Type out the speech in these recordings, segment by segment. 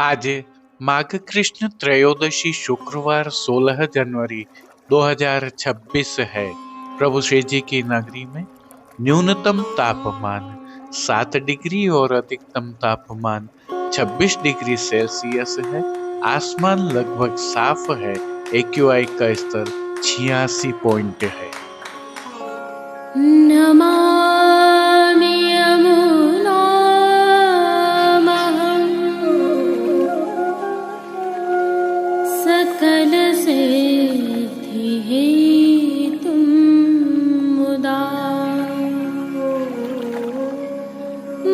आज माघ कृष्ण त्रयोदशी शुक्रवार 16 जनवरी 2026 है। प्रभु श्री जी की नगरी में न्यूनतम तापमान 7 डिग्री और अधिकतम तापमान 26 डिग्री सेल्सियस है। आसमान लगभग साफ है। AQI का स्तर 86 पॉइंट है। नमामि यमुनामहं सकलसिद्धिहेतुं मुदा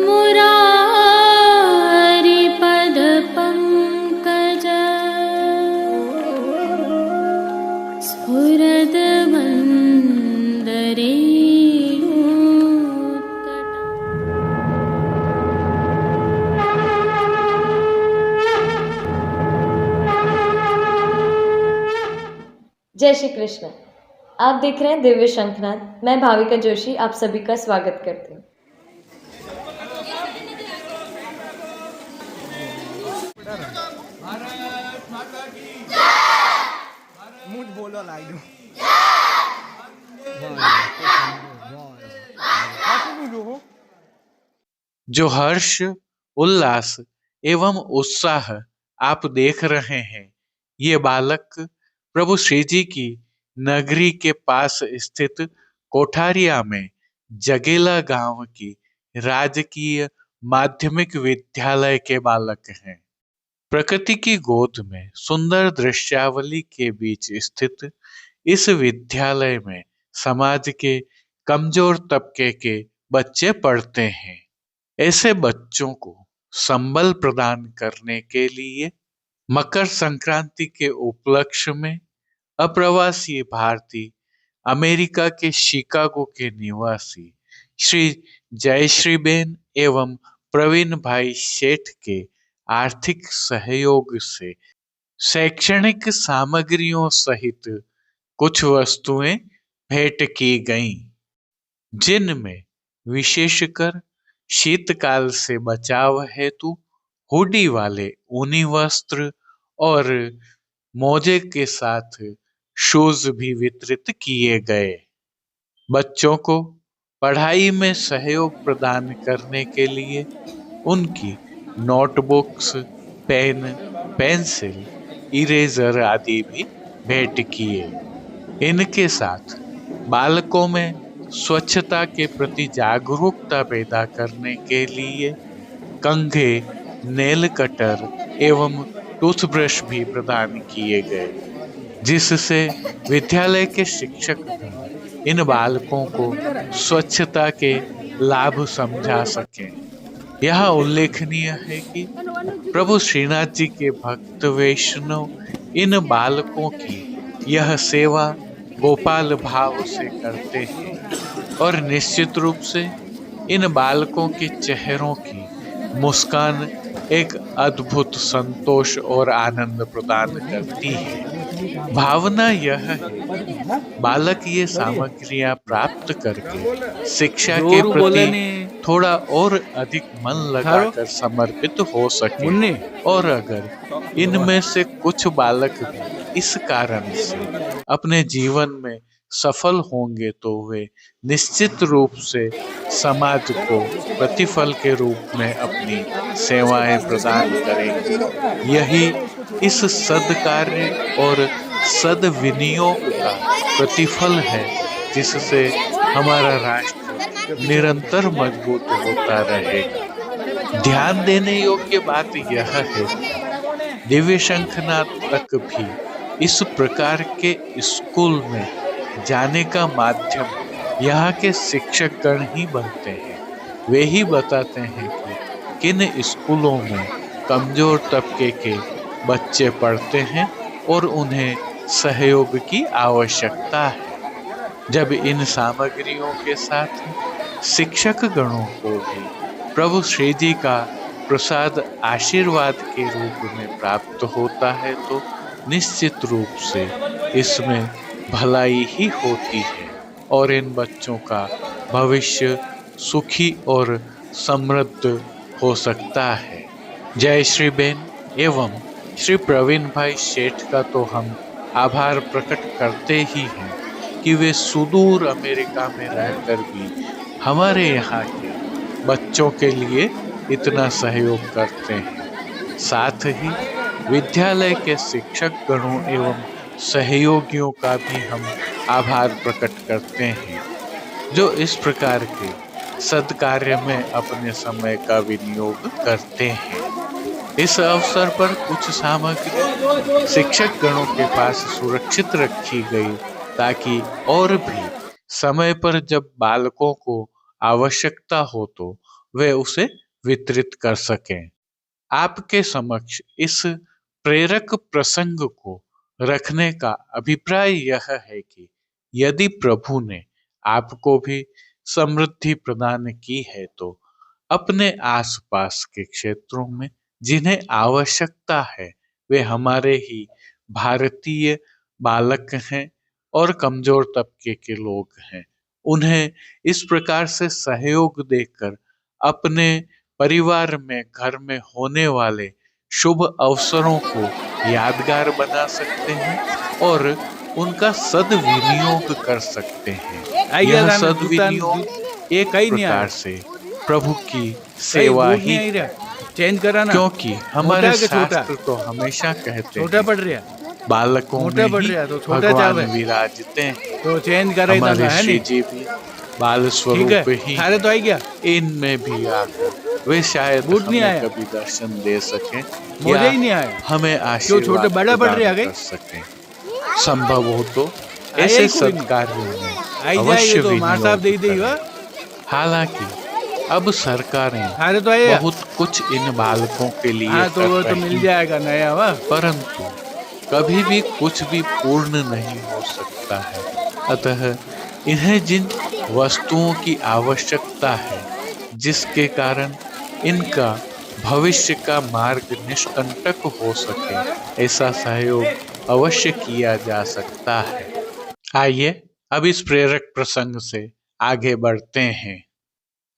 मुरारिपदपङ्कज स्फुरद्वन्दरे जय श्री कृष्ण। आप देख रहे हैं दिव्य शंखनाद। मैं भाविका जोशी आप सभी का स्वागत करती हूँ। जो हर्ष, उल्लास एवं उत्साह आप देख रहे हैं, ये बालक प्रभु श्री जी की नगरी के पास स्थित कोठारिया में जगेला गांव की राजकीय माध्यमिक विद्यालय के बालक हैं। प्रकृति की गोद में सुंदर दृश्यावली के बीच स्थित इस विद्यालय में समाज के कमजोर तबके के बच्चे पढ़ते हैं। ऐसे बच्चों को संबल प्रदान करने के लिए मकर संक्रांति के उपलक्ष्य में अप्रवासी भारतीय अमेरिका के शिकागो के निवासी श्री जयश्रीबेन एवं प्रवीण भाई सेठ के आर्थिक सहयोग से शैक्षणिक सामग्रियों सहित कुछ वस्तुएं भेंट की गईं, जिनमें विशेषकर शीतकाल से बचाव हेतु हुडी वाले ऊनी वस्त्र और मोजे के साथ शूज भी वितरित किए गए। बच्चों को पढ़ाई में सहयोग प्रदान करने के लिए उनकी नोटबुक्स, पेन, पेंसिल, इरेजर आदि भी भेंट किए। इनके साथ बालकों में स्वच्छता के प्रति जागरूकता पैदा करने के लिए कंघे, नेल कटर एवं टूथब्रश भी प्रदान किए गए, जिससे विद्यालय के शिक्षक भी इन बालकों को स्वच्छता के लाभ समझा सकें। यह उल्लेखनीय है कि प्रभु श्रीनाथ जी के भक्त वैष्णव इन बालकों की यह सेवा गोपाल भाव से करते हैं और निश्चित रूप से इन बालकों के चेहरों की मुस्कान एक अद्भुत संतोष और आनंद प्रदान करती है। भावना यह है, बालक ये सामग्रियां प्राप्त करके शिक्षा के प्रति थोड़ा और अधिक मन लगाकर समर्पित हो सके, और अगर इनमें से कुछ बालक भी इस कारण से अपने जीवन में सफल होंगे तो वे निश्चित रूप से समाज को प्रतिफल के रूप में अपनी सेवाएं प्रदान करेंगे। यही इस सद्कार्य और सद्विनियोग का प्रतिफल है, जिससे हमारा राष्ट्र निरंतर मजबूत होता रहेगा। ध्यान देने योग्य बात यह है, दिव्य शंखनाद तक भी इस प्रकार के स्कूल में जाने का माध्यम यहाँ के शिक्षकगण ही बनते हैं। वे ही बताते हैं कि किन स्कूलों में कमजोर तबके के बच्चे पढ़ते हैं और उन्हें सहयोग की आवश्यकता है। जब इन सामग्रियों के साथ शिक्षक गणों को भी प्रभु श्री जी का प्रसाद आशीर्वाद के रूप में प्राप्त होता है, तो निश्चित रूप से इसमें भलाई ही होती है और इन बच्चों का भविष्य सुखी और समृद्ध हो सकता है। जय श्री बेन एवं श्री प्रवीण भाई सेठ का तो हम आभार प्रकट करते ही हैं कि वे सुदूर अमेरिका में रहकर भी हमारे यहाँ के बच्चों के लिए इतना सहयोग करते हैं। साथ ही विद्यालय के शिक्षक गणों एवं सहयोगियों का भी हम आभार प्रकट करते हैं, जो इस प्रकार के सद्कार्य में अपने समय का विनियोग करते हैं। इस अवसर पर कुछ सामग्री शिक्षक गणों के पास सुरक्षित रखी गई ताकि और भी समय पर जब बालकों को आवश्यकता हो तो वे उसे वितरित कर सकें। आपके समक्ष इस प्रेरक प्रसंग को रखने का अभिप्राय यह है कि यदि प्रभु ने आपको भी समृद्धि प्रदान की है तो अपने आसपास के क्षेत्रों में जिन्हें आवश्यकता है वे हमारे ही भारतीय बालक हैं और कमजोर तबके के लोग हैं। उन्हें इस प्रकार से सहयोग देकर अपने परिवार में घर में होने वाले शुभ अवसरों को यादगार बना सकते हैं और उनका सद्विनियोग कर सकते हैं। यह सद्विनियोग एक प्रकार से प्रभु की सेवा ही है, चेंज कराना, क्योंकि हमारे शास्त्र तो हमेशा कहते छोटा हैं पड़ रहा बालकों मोटा में पड़ ही रहा तो छोटा भगवान चावे विराजते हैं। तो चेंज कर रही हमारे है श्री नहीं, जी भी बाल ठीक स्वरूप है। ही सारे तो आई गया, इनमें भी आकर वे शायद बूट नहीं हमें आया, कभी दर्शन दे सकें मुझे या ही नहीं आया, हमें आशीर्वाद छोटे बड़ा बढ़ प्रदान रहा है कर सकें। संभव हो तो आया ऐसे ही कोई नहीं। सत्कार्यों में आई अवश्य जाएगी तो मार साहब दे विनियोग दी हुआ, करें। हालांकि अब सरकारें सारे तो आएगा, बहुत कुछ इन बालकों के लिए हाँ तो वो कर तो रही मिल हैं, जाएगा नया हुआ। परंतु कभी भी कुछ भी पूर्ण नहीं हो सकता है। अतः इन्हें जिन वस्तुओं की आवश्यकता है जिसके कारण इनका भविष्य का मार्ग निष्कंटक हो सके, ऐसा सहयोग अवश्य किया जा सकता है। आइए अब इस प्रेरक प्रसंग से आगे बढ़ते हैं।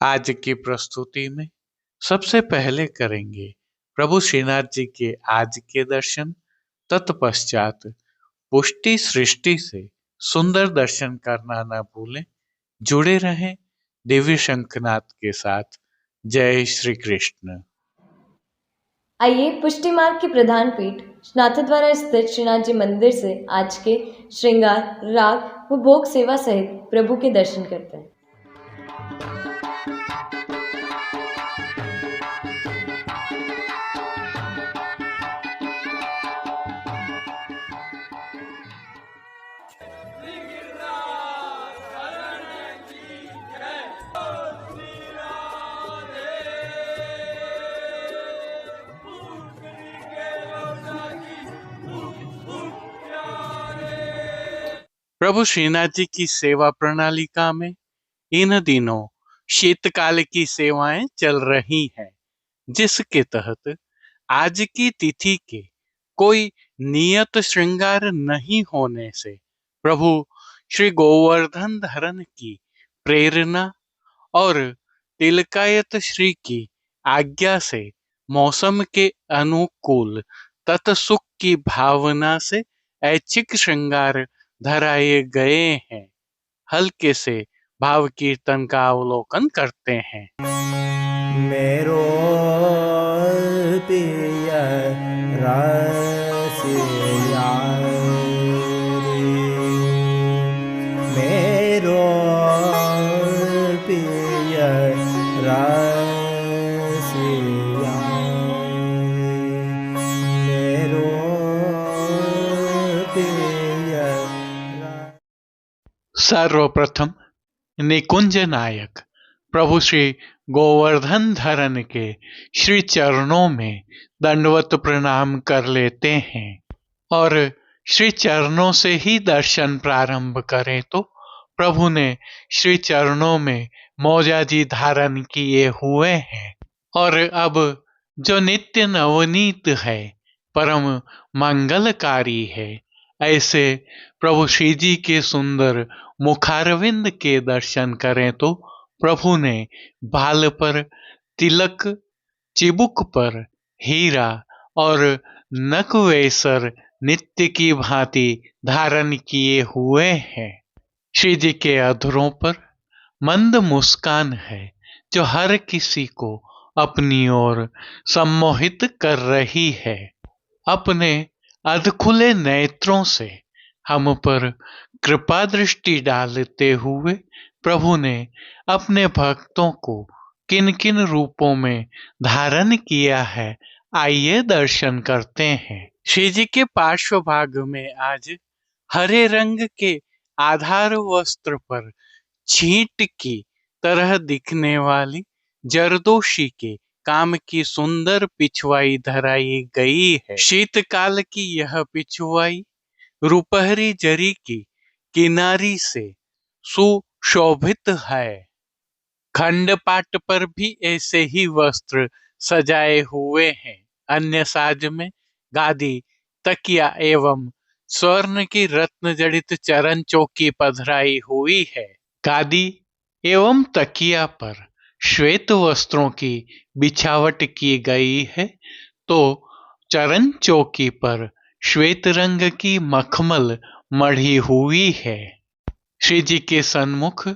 आज की प्रस्तुति में सबसे पहले करेंगे प्रभु श्रीनाथ जी के आज के दर्शन, तत्पश्चात पुष्टि सृष्टि से सुंदर दर्शन करना न भूलें। जुड़े रहें दिव्य शंखनाद के साथ। जय श्री कृष्ण। आइए पुष्टि मार्ग की प्रधान पीठ नाथद्वारा स्थित श्रीनाथ जी मंदिर से आज के श्रृंगार, राग व भोग सेवा सहित प्रभु के दर्शन करते हैं। प्रभु श्रीनाथ जी की सेवा प्रणालिका में इन दिनों शीतकाल की सेवाएं चल रही हैं, जिसके तहत आज की तिथि के कोई नियत श्रृंगार नहीं होने से प्रभु श्री गोवर्धन धरन की प्रेरणा और तिलकायत श्री की आज्ञा से मौसम के अनुकूल तत्सुख की भावना से ऐच्छिक श्रृंगार धराए गए हैं। हल्के से भाव कीर्तन का अवलोकन करते हैं। मेरो पिया रसिया रे, मेरो पिया रसिया रे, मेरो पिया सर्वप्रथम निकुंज नायक प्रभु श्री गोवर्धन धरन के श्री चरणों में दंडवत प्रणाम कर लेते हैं और श्री चरणों से ही दर्शन प्रारंभ करें तो प्रभु ने श्री चरणों में मौजाजी धारण किए हुए हैं और अब जो नित्य नवनीत है, परम मंगलकारी है, ऐसे प्रभु श्री जी के सुंदर मुखारविंद के दर्शन करें तो प्रभु ने बाल पर तिलक, चिबुक पर हीरा और नकवेसर नित्य की भांति धारण किए हुए हैं। श्री जी के अधरों पर मंद मुस्कान है जो हर किसी को अपनी ओर सम्मोहित कर रही है। अपने अधखुले नेत्रों से हम पर कृपा दृष्टि डालते हुए प्रभु ने अपने भक्तों को किन किन रूपों में धारण किया है, आइए दर्शन करते हैं। श्री जी के पार्श्व भाग में आज हरे रंग के आधार वस्त्र पर छींट की तरह दिखने वाली जरदोशी के काम की सुंदर पिछवाई धराई गई है। शीतकाल की यह पिछवाई रुपहरी जरी की किनारी से सुशोभित है। खंडपाट पर भी ऐसे ही वस्त्र सजाए हुए हैं। अन्य साज में गादी, तकिया एवं स्वर्ण की रत्न जड़ित चरण चौकी पधराई हुई है। गादी एवं तकिया पर श्वेत वस्त्रों की बिछावट की गई है, तो चरण चौकी पर श्वेत रंग की मखमल मढ़ी हुई है। श्री जी के सन्मुख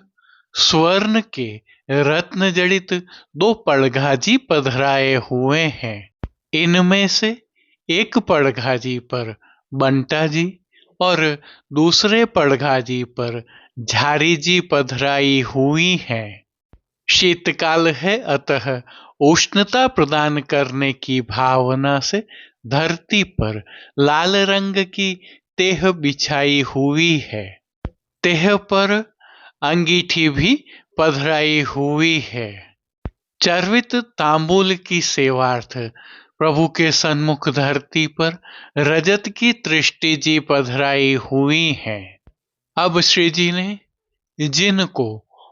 स्वर्ण के रत्न जड़ित 2 पड़घाजी पधराए हुए हैं। इनमें से एक पड़घाजी पर बंटा जी और दूसरे पड़घाजी पर झारी जी पधराई हुई हैं। शीतकाल है, अतः उष्णता प्रदान करने की भावना से धरती पर लाल रंग की तेह बिछाई हुई है। तेह पर अंगीठी भी पधराई हुई है। चर्वित तांबूल की सेवार्थ प्रभु के सन्मुख धरती पर रजत की तृष्टि जी पधराई हुई है। अब श्री जी ने जिनको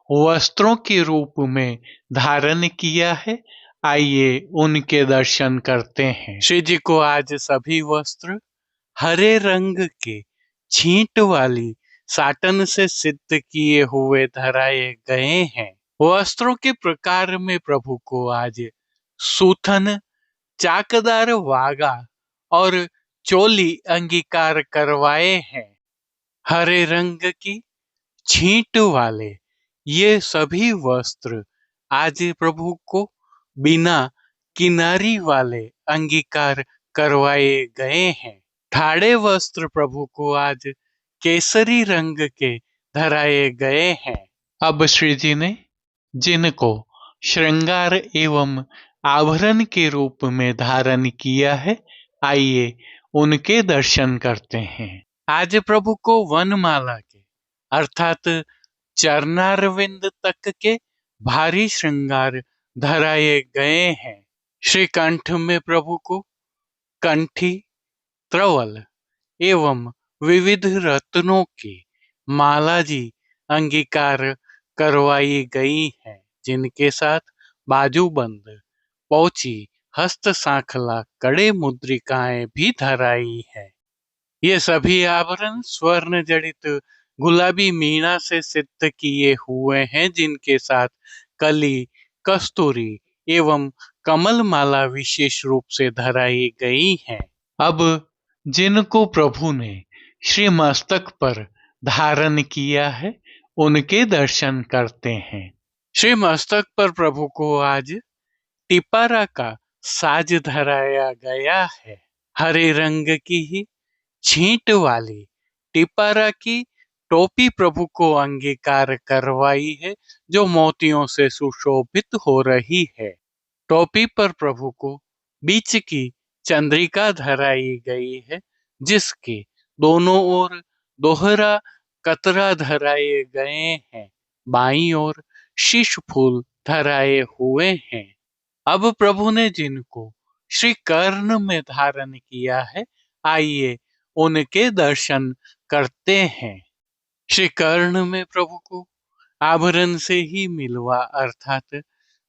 वस्त्रों के रूप में धारण किया है, आइए उनके दर्शन करते हैं। श्री जी को आज सभी वस्त्र हरे रंग के छींट वाली साटन से सिद्ध किए हुए धराए गए हैं। वस्त्रों के प्रकार में प्रभु को आज सूथन, चाकदार वागा और चोली अंगीकार करवाए हैं। हरे रंग की छींट वाले ये सभी वस्त्र आज प्रभु को बिना किनारी वाले अंगीकार करवाए गए हैं। ठाड़े वस्त्र प्रभु को आज केसरी रंग के धराए गए हैं। अब श्री जी ने जिनको श्रृंगार एवं आभरण के रूप में धारण किया है, आइए उनके दर्शन करते हैं। आज प्रभु को वनमाला के अर्थात चरणारविंद तक के भारी श्रृंगार धराए गए हैं। श्री कंठ में प्रभु को कंठी, त्रवल एवं विविध रत्नों की माला जी अंगीकार करवाई गई है, जिनके साथ बाजूबंद, पौची, हस्त सांखला, कड़े मुद्रिकाएं भी धराई है। ये सभी आभरण स्वर्ण जड़ित गुलाबी मीणा से सिद्ध किए हुए हैं, जिनके साथ कली, कस्तूरी एवं कमल माला विशेष रूप से धराई गई है। अब जिनको प्रभु ने श्री मस्तक पर धारण किया है, उनके दर्शन करते हैं। श्री मस्तक पर प्रभु को आज टिपारा का साज धराया गया है। हरे रंग की ही छींट वाली टिपारा की टोपी प्रभु को अंगीकार करवाई है, जो मोतियों से सुशोभित हो रही है। टोपी पर प्रभु को बीच की चंद्रिका धराई गई है, जिसके दोनों ओर दोहरा कतरा धराए गए हैं। बाईं ओर शीश फूल धराए हुए हैं। अब प्रभु ने जिनको श्री कर्ण में धारण किया है, आइए उनके दर्शन करते हैं। श्री कर्ण में प्रभु को आभरण से ही मिलवा अर्थात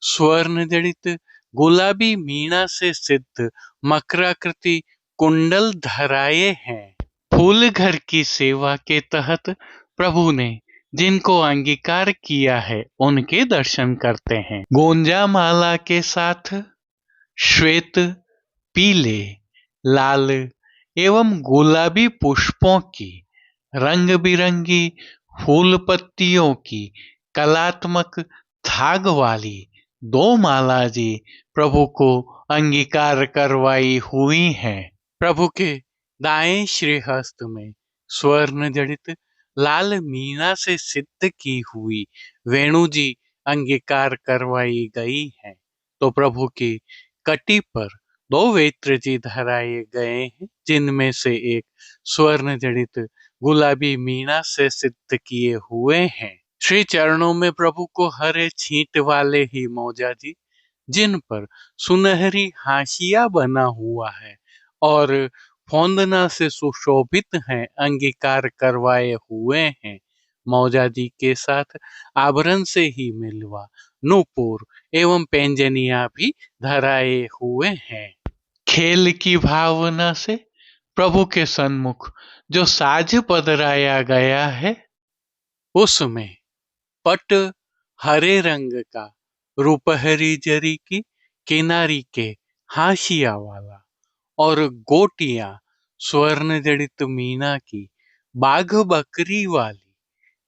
स्वर्ण जड़ित गुलाबी मीणा से सिद्ध मकराकृति कुंडल धराए हैं। फूल घर की सेवा के तहत प्रभु ने जिनको अंगीकार किया है, उनके दर्शन करते हैं। गोंजा माला के साथ श्वेत, पीले लाल एवं गुलाबी पुष्पों की, रंग बिरंगी फूल पत्तियों की कलात्मक धाग वाली 2 माला जी प्रभु को अंगीकार करवाई हुई हैं। प्रभु के दाएं श्रीहस्त में स्वर्ण जड़ित लाल मीना से सिद्ध की हुई वेणु जी अंगीकार करवाई गई है, तो प्रभु की कटी पर 2 वेत्र जी धराए गए हैं, जिनमें से एक स्वर्ण जड़ित गुलाबी मीना से सिद्ध किए हुए हैं। श्री चरणों में प्रभु को हरे छींट वाले ही मौजा जी, जिन पर सुनहरी हाशिया बना हुआ है और फौंदना से सुशोभित हैं, अंगीकार करवाए हुए हैं। मौजा जी के साथ आभरण से ही मिलवा नूपुर एवं पैंजनिया भी धराए हुए हैं। खेल की भावना से प्रभु के सन्मुख जो साज पधराया गया है, उसमें पट हरे रंग का रुपहरी जरी की किनारी के हाशिया वाला और गोटियां स्वर्ण जड़ित मीना की बाघ बकरी वाली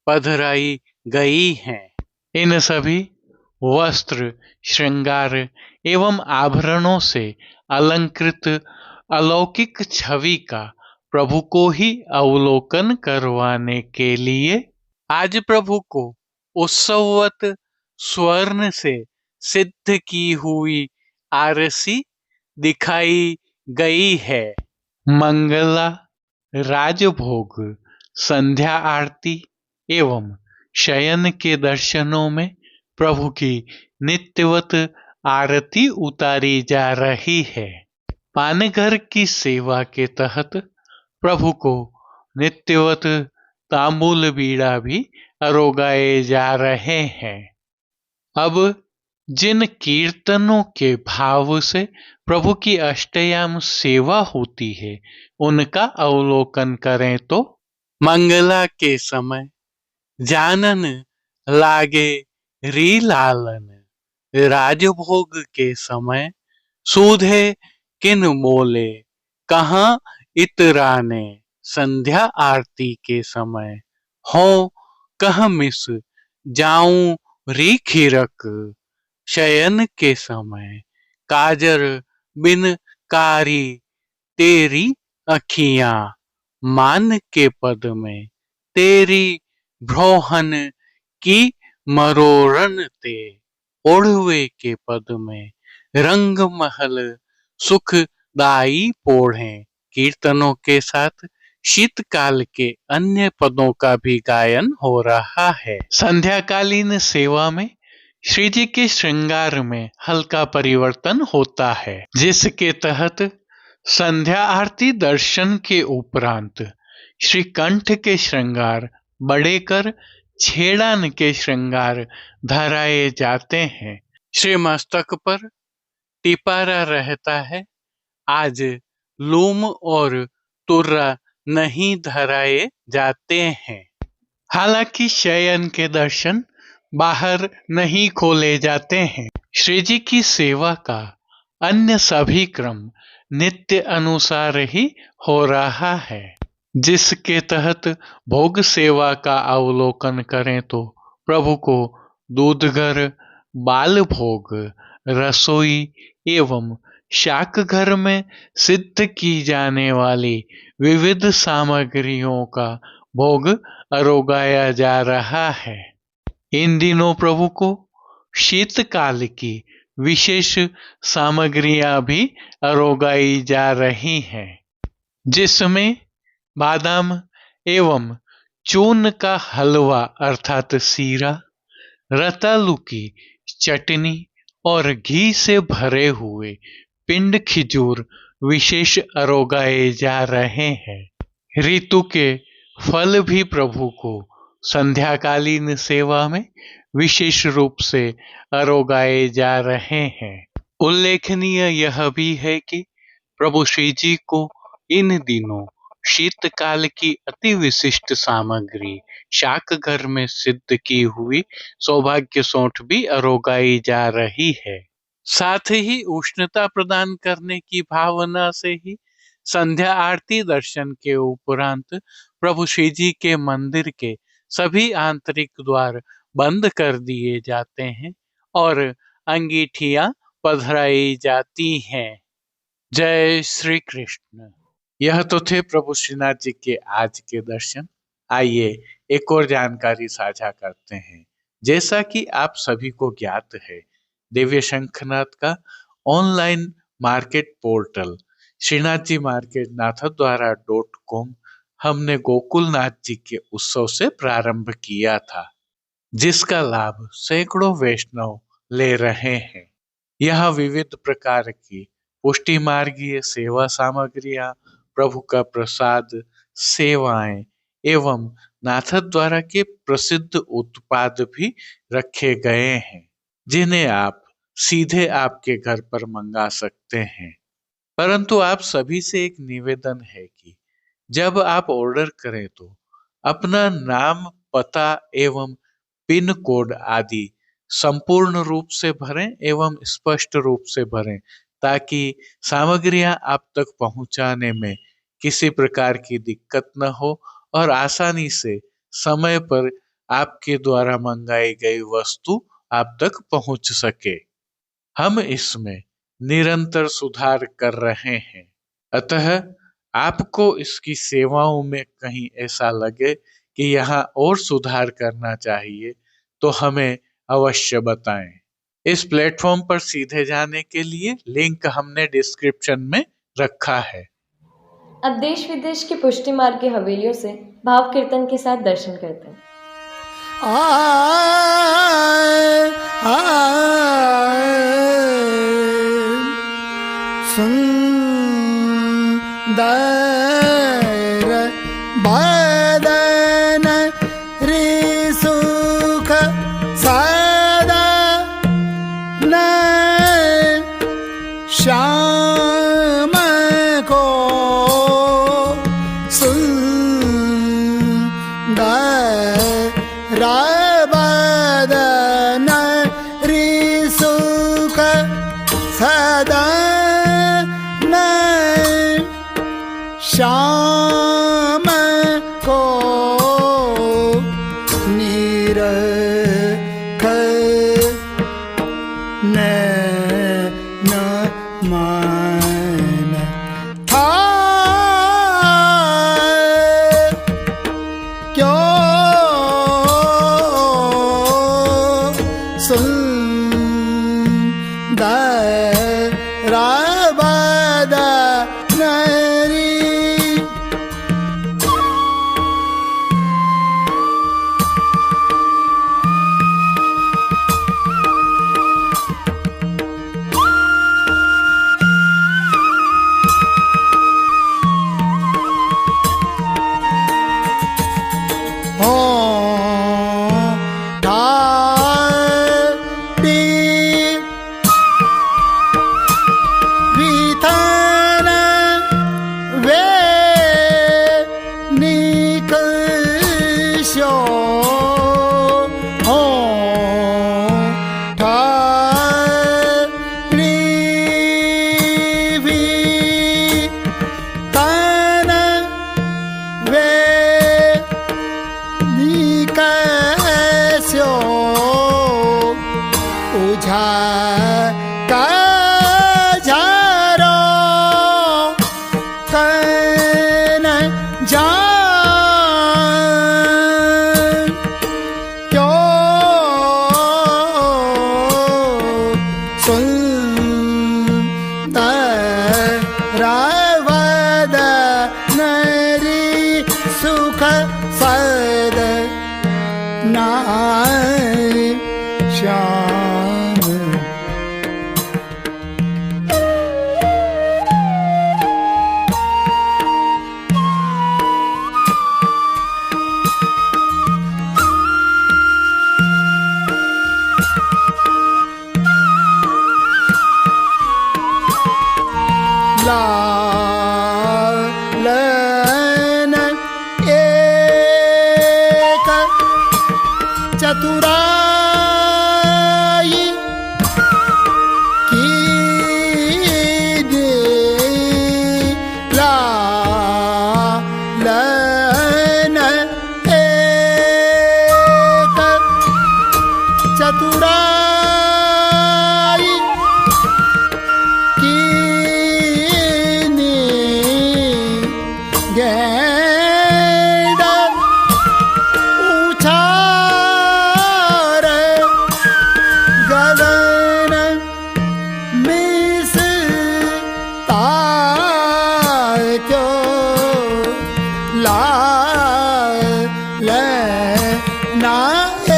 पधराई गई हैं। इन सभी वस्त्र श्रृंगार एवं आभरणों से अलंकृत अलौकिक छवि का प्रभु को ही अवलोकन करवाने के लिए आज प्रभु को उत्सववत स्वर्ण से सिद्ध की हुई आरसी दिखाई गई है। मंगला, राजभोग, संध्या आरती एवं शयन के दर्शनों में प्रभु की नित्यवत आरती उतारी जा रही है। पानघर की सेवा के तहत प्रभु को नित्यवत तांबूल बीड़ा भी अरोगाए जा रहे हैं। अब जिन कीर्तनों के भाव से प्रभु की अष्टयाम सेवा होती है, उनका अवलोकन करें तो मंगला के समय जानन लागे री लालन, राजभोग के समय सूधे किन मोले कहाँ इतराने, संध्या आरती के समय हो कह मिस जाऊं री खिरक, शयन के समय काजर बिन कारी तेरी अखियां, मान के पद में तेरी भ्रोहन की मरोरन ते, ओढ़वे के पद में रंग महल सुखदाई पोढ़े। कीर्तनों के साथ शीतकाल के अन्य पदों का भी गायन हो रहा है। संध्याकालीन सेवा में श्री जी के श्रृंगार में हल्का परिवर्तन होता है, जिसके तहत संध्या आरती दर्शन के उपरांत श्री कंठ के श्रृंगार बढ़ेकर छेड़ान के श्रृंगार धराए जाते हैं। श्री मस्तक पर टिपारा रहता है। आज लूम और तुर्रा नहीं धराए जाते हैं। हालांकि शयन के दर्शन बाहर नहीं खोले जाते हैं। श्री जी की सेवा का अन्य सभी क्रम नित्य अनुसार ही हो रहा है, जिसके तहत भोग सेवा का अवलोकन करें तो प्रभु को दूधघर, बाल भोग, रसोई एवं शाक घर में सिद्ध की जाने वाली विविध सामग्रियों का भोग अरोगाया जा रहा है। इन दिनों प्रभु को शीतकाल की विशेष सामग्रियां भी अरोगाई जा रही हैं, जिसमें बादाम एवं चून का हलवा अर्थात सीरा, रतालू की चटनी और घी से भरे हुए पिंड खिजूर विशेष अरोगाए जा रहे हैं। ऋतु के फल भी प्रभु को संध्याकालीन सेवा में विशेष रूप से अरोगाए जा रहे हैं। उल्लेखनीय यह भी है कि प्रभु श्री जी को इन दिनों शीतकाल की अति विशिष्ट सामग्री शाक घर में सिद्ध की हुई सौभाग्य सौंठ भी अरोगाई जा रही है। साथ ही उष्णता प्रदान करने की भावना से ही संध्या आरती दर्शन के उपरांत प्रभु श्री जी के मंदिर के सभी आंतरिक द्वार बंद कर दिए जाते हैं और अंगीठियां पधराई जाती हैं। जय श्री कृष्ण। यह तो थे प्रभु श्रीनाथ जी के आज के दर्शन। आइए एक और जानकारी साझा करते हैं। जैसा कि आप सभी को ज्ञात है, दिव्य शंखनाथ का online market portal Shrinath ji market नाथद्वारा.com हमने गोकुलनाथ जी के उत्सव से प्रारंभ किया था, जिसका लाभ सैकड़ों वैष्णव ले रहे हैं। यहाँ विविध प्रकार की पुष्टि मार्गीय सेवा सामग्रियां, प्रभु का प्रसाद, सेवाएं एवं नाथद्वारा के प्रसिद्ध उत्पाद भी रखे गए हैं, जिन्हें आप सीधे आपके घर पर मंगा सकते हैं। परंतु आप सभी से एक निवेदन है कि जब आप ऑर्डर करें तो अपना नाम, पता एवं पिन कोड आदि संपूर्ण रूप से भरें एवं स्पष्ट रूप से भरें, ताकि सामग्रियां आप तक पहुंचाने में किसी प्रकार की दिक्कत न हो और आसानी से समय पर आपके द्वारा मंगाई गई वस्तु आप तक पहुंच सके। हम इसमें निरंतर सुधार कर रहे हैं, अतः आपको इसकी सेवाओं में कहीं ऐसा लगे कि यहाँ और सुधार करना चाहिए तो हमें अवश्य बताएं। इस प्लेटफॉर्म पर सीधे जाने के लिए लिंक हमने डिस्क्रिप्शन में रखा है। अब देश विदेश के पुष्टि मार्ग की हवेलियों से भाव कीर्तन के साथ दर्शन करते हैं। सुंदर बदन रे सुख सदा न श्याम को सुंदर बदन रे सुख सदा श्याम को निरख न मान था क्यों सुंदर बदन चतुराई की लालन एक चतुराई कीनी गेंद उछार गगन मिस क्यों लालना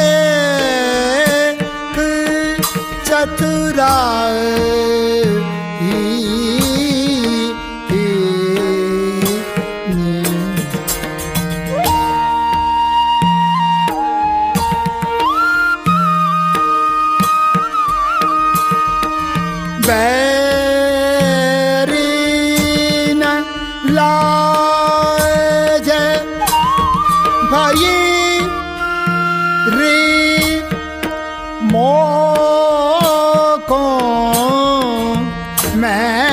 एक चतुराई बैरीन लाज भाई रे मोको मैं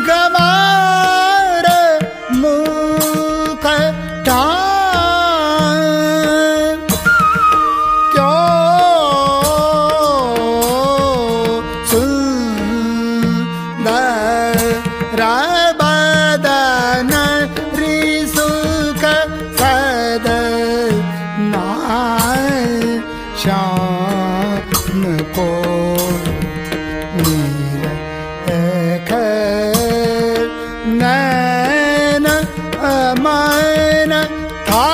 गवार मुख ठान बदन रिसुक सद शान को नैन अमन था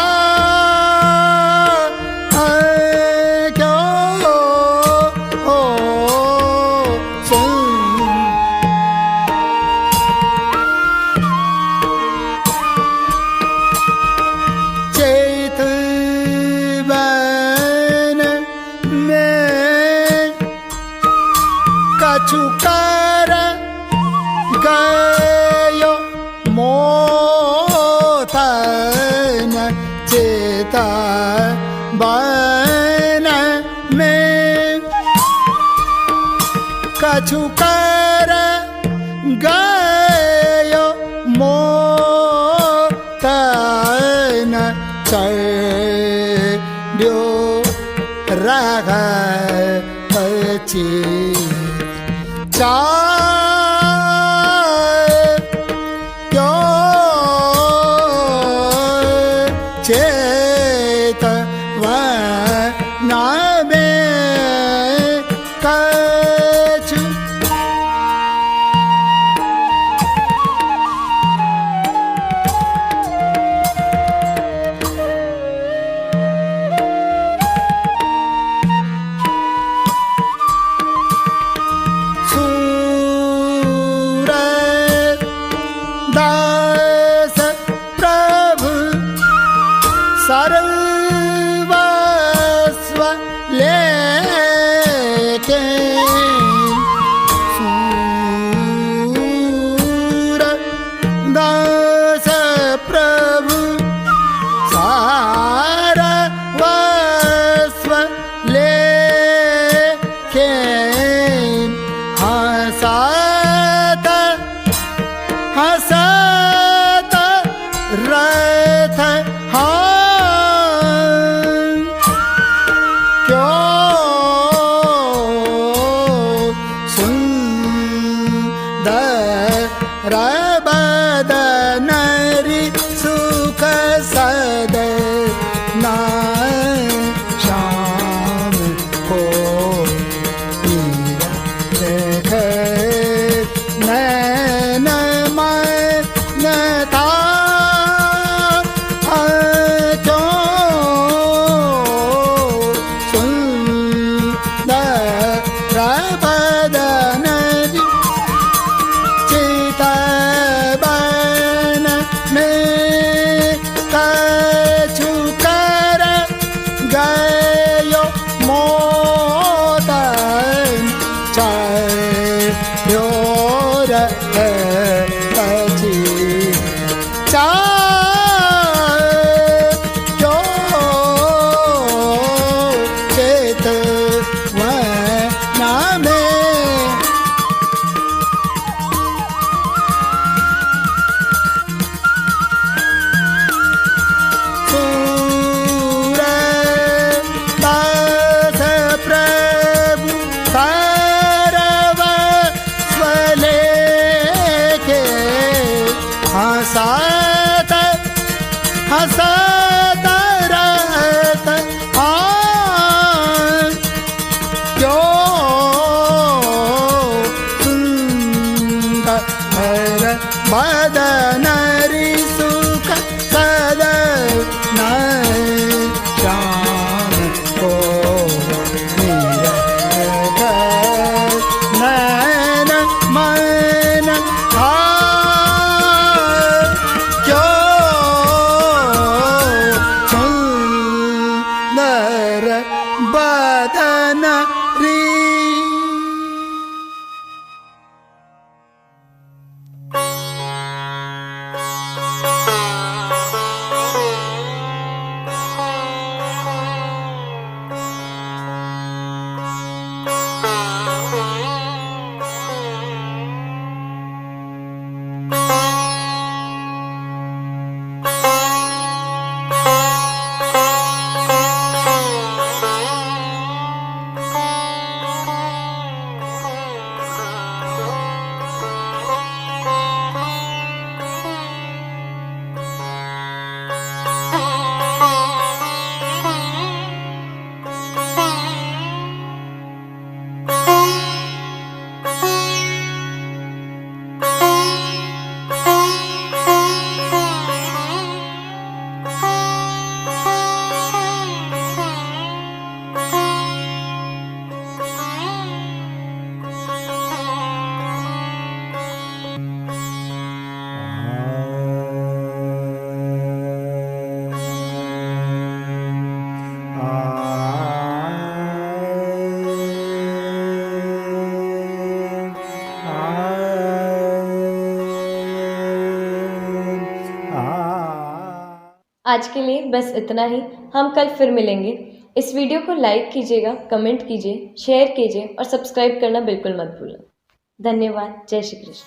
कछुकर गयो मोतन चेता बन में कछुकर गयो मोतन चढ़ो रग पची चेत वना में कछु दास प्रभु सर्वस्व लेके सूर दास प्रभु सर्वस्व लेके हसत रथ सुंदर बदन सुख सद श्याम को देख नैन मन था बदन चितवन में कछुकर गयो मोदन चढ़ो रची चेत वना में साथ हंसत रहत क्यों सुंदर बदन रि सुख सदन श्याम को नैन मन सुंदर बदन री। आज के लिए बस इतना ही। हम कल फिर मिलेंगे। इस वीडियो को लाइक कीजिएगा, कमेंट कीजिए, शेयर कीजिए और सब्सक्राइब करना बिल्कुल मत भूलें। धन्यवाद। जय श्री कृष्ण।